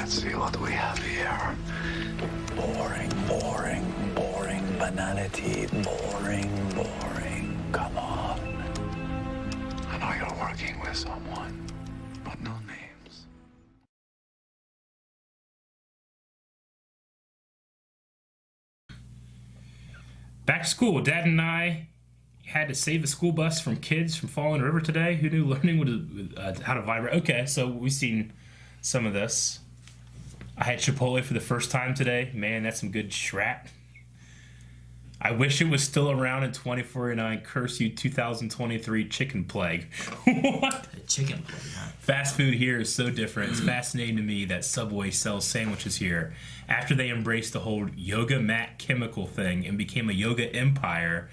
Let's see what we have here. Boring, boring, boring, banality, boring, boring. Come on. I know you're working with someone, but no names. Back to school. Dad and I had to save a school bus from kids from falling in the river today. Who knew learning how to vibrate? Okay, so we've seen some of this. I had Chipotle for the first time today. Man, that's some good schrat. I wish it was still around in 2049. Curse you, 2023 chicken plague. What? The chicken plague, huh? Fast food here is so different. It's fascinating to me that Subway sells sandwiches here. After they embraced the whole yoga mat chemical thing and became a yoga empire,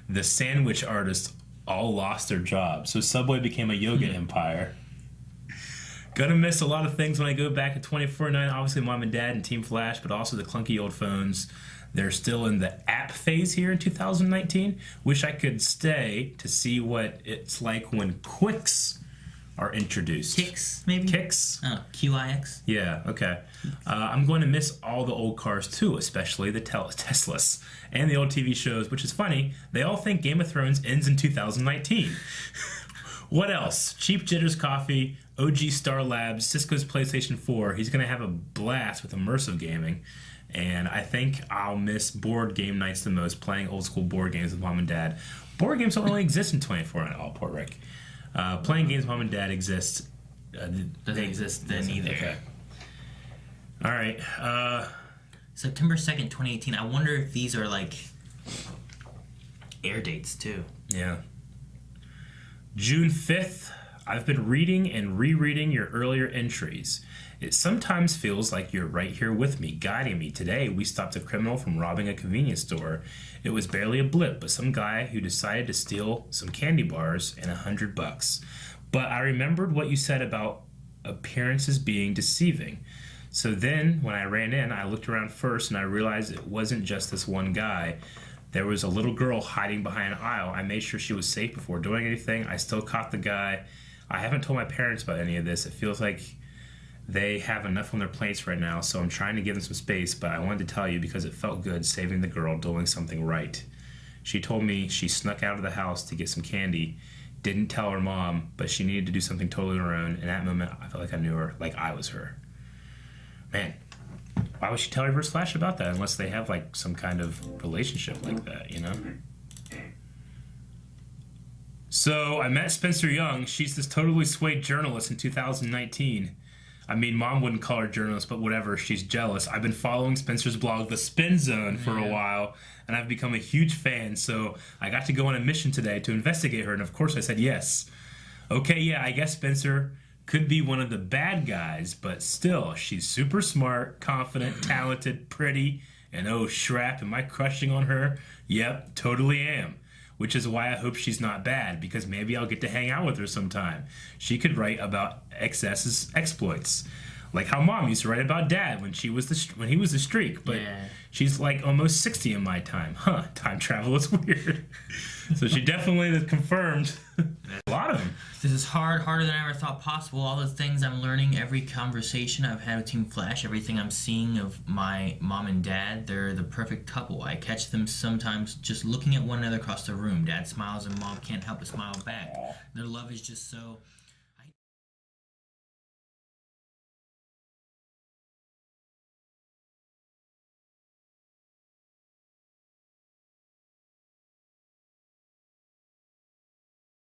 the sandwich artists all lost their jobs. So Subway became a yoga empire. Gonna miss a lot of things when I go back to 2049. Obviously, Mom and Dad and Team Flash, but also the clunky old phones. They're still in the app phase here in 2019. Wish I could stay to see what it's like when Quicks are introduced. Kicks, maybe? Kicks? Oh, QIX? Yeah, okay. I'm going to miss all the old cars too, especially the Teslas and the old TV shows, which is funny. They all think Game of Thrones ends in 2019. What else? Cheap Jitters Coffee, OG Star Labs, Cisco's PlayStation 4. He's going to have a blast with immersive gaming. And I think I'll miss board game nights the most, playing old school board games with Mom and Dad. Board games don't really exist in 24 at all, Port Rick. Playing games with Mom and Dad exists. Doesn't exist then either. Okay. All right. September 2nd, 2018. I wonder if these are like air dates too. Yeah. June 5th. I've been reading and rereading your earlier entries. It sometimes feels like you're right here with me, guiding me. Today, we stopped a criminal from robbing a convenience store. It was barely a blip, but some guy who decided to steal some candy bars and $100. But I remembered what you said about appearances being deceiving. So then, when I ran in, I looked around first, and I realized it wasn't just this one guy. There was a little girl hiding behind an aisle. I made sure she was safe before doing anything. I still caught the guy. I haven't told my parents about any of this. It feels like they have enough on their plates right now, so I'm trying to give them some space, but I wanted to tell you because it felt good saving the girl doing something right. She told me she snuck out of the house to get some candy, didn't tell her mom, but she needed to do something totally on her own. In that moment, I felt like I knew her, like I was her. Man, why would she tell Reverse Flash about that unless they have like some kind of relationship like that, you know? So I met Spencer Young. She's this totally swayed journalist in 2019. I mean, Mom wouldn't call her journalist, but whatever. She's jealous. I've been following Spencer's blog, The Spin Zone, for a while, and I've become a huge fan. So I got to go on a mission today to investigate her, and of course I said yes. Okay, yeah, I guess Spencer could be one of the bad guys, but still, she's super smart, confident, talented, pretty, and oh, shrap, am I crushing on her? Yep, totally am. Which is why I hope she's not bad, because maybe I'll get to hang out with her sometime. She could write about XS's exploits, like how Mom used to write about Dad when he was the streak. But she's like almost 60 in my time. Huh? Time travel is weird. So she definitely is confirmed. A lot of them. This is harder than I ever thought possible. All the things I'm learning, every conversation I've had with Team Flash, everything I'm seeing of my mom and dad, they're the perfect couple. I catch them sometimes just looking at one another across the room. Dad smiles and Mom can't help but smile back. Their love is just so...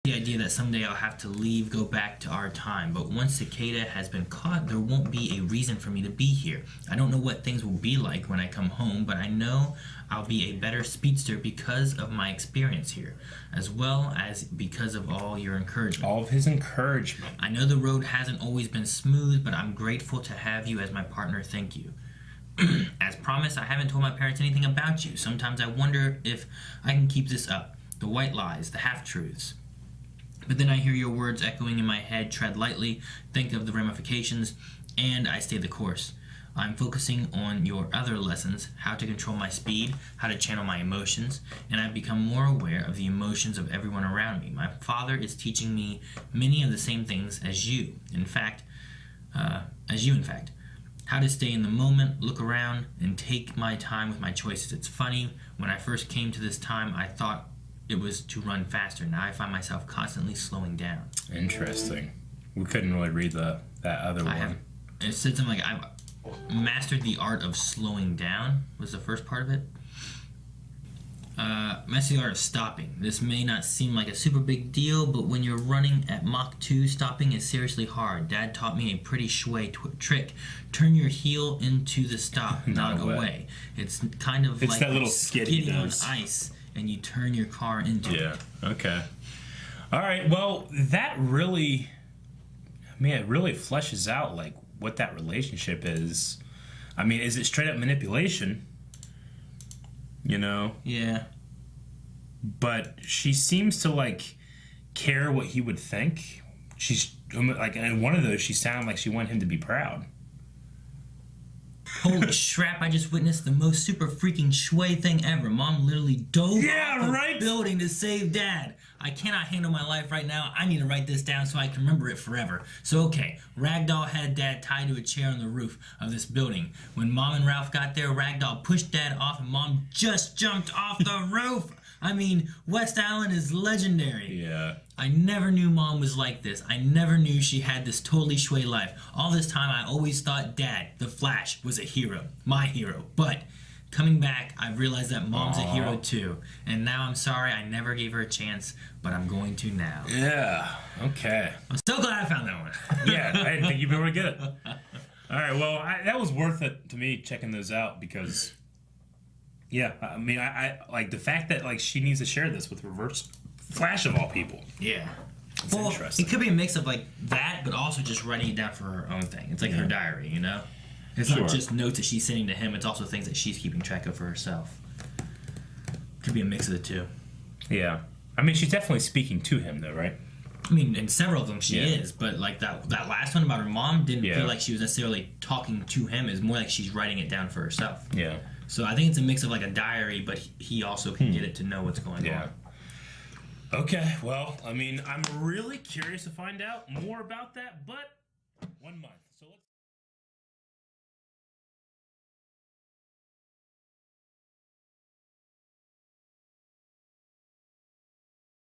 The idea that someday I'll have to leave, go back to our time, but once Cicada has been caught, there won't be a reason for me to be here. I don't know what things will be like when I come home, but I know I'll be a better speedster because of my experience here, as well as because of all your encouragement. All of his encouragement. I know the road hasn't always been smooth, but I'm grateful to have you as my partner. Thank you. As promised, I haven't told my parents anything about you. Sometimes I wonder if I can keep this up. The white lies, the half-truths. But then I hear your words echoing in my head. Tread lightly, think of the ramifications, and I stay the course. I'm focusing on your other lessons, how to control my speed, how to channel my emotions, and I've become more aware of the emotions of everyone around me. My father is teaching me many of the same things as you. In fact, How to stay in the moment, look around, and take my time with my choices. It's funny, when I first came to this time, I thought it was to run faster. Now I find myself constantly slowing down. Interesting. We couldn't really read that other one. It said something like, I've mastered the art of slowing down, was the first part of it. Master the art of stopping. This may not seem like a super big deal, but when you're running at Mach 2, stopping is seriously hard. Dad taught me a pretty shui trick. Turn your heel into the stop, not away. It's kind of like that little skid he skidding on does. ice, and you turn your car into it. Yeah. Okay. All right. Well, that really, it really fleshes out like what that relationship is. I mean, is it straight up manipulation? You know? Yeah. But she seems to like care what he would think. She's like, in one of those, she sounded like she wanted him to be proud. Holy crap, I just witnessed the most super freaking shui thing ever. Mom literally dove off the building to save Dad. I cannot handle my life right now. I need to write this down so I can remember it forever. So okay, Ragdoll had Dad tied to a chair on the roof of this building. When Mom and Ralph got there, Ragdoll pushed Dad off and Mom just jumped off the roof. I mean, West Island is legendary. Yeah. I never knew Mom was like this. I never knew she had this totally shui life. All this time, I always thought Dad, the Flash, was a hero. My hero. But coming back, I realized that Mom's a hero too. And now I'm sorry I never gave her a chance, but I'm going to now. Yeah. Okay. I'm so glad I found that one. Yeah, I didn't think you'd be able to get it. All right. Well, that was worth it to me checking those out because, yeah, I mean, I like the fact that like she needs to share this with Reverse Flash of all people. Yeah. It's interesting. It could be a mix of like that, but also just writing it down for her own thing. It's like her diary, you know? It's not just notes that she's sending to him, it's also things that she's keeping track of for herself. Could be a mix of the two. Yeah. I mean, she's definitely speaking to him, though, right? I mean, in several of them she is, but like that last one about her mom didn't feel like she was necessarily talking to him. It's more like she's writing it down for herself. Yeah. So I think it's a mix of like a diary, but he also can get it to know what's going on. Okay, well, I mean, I'm really curious to find out more about that, but 1 month. So let's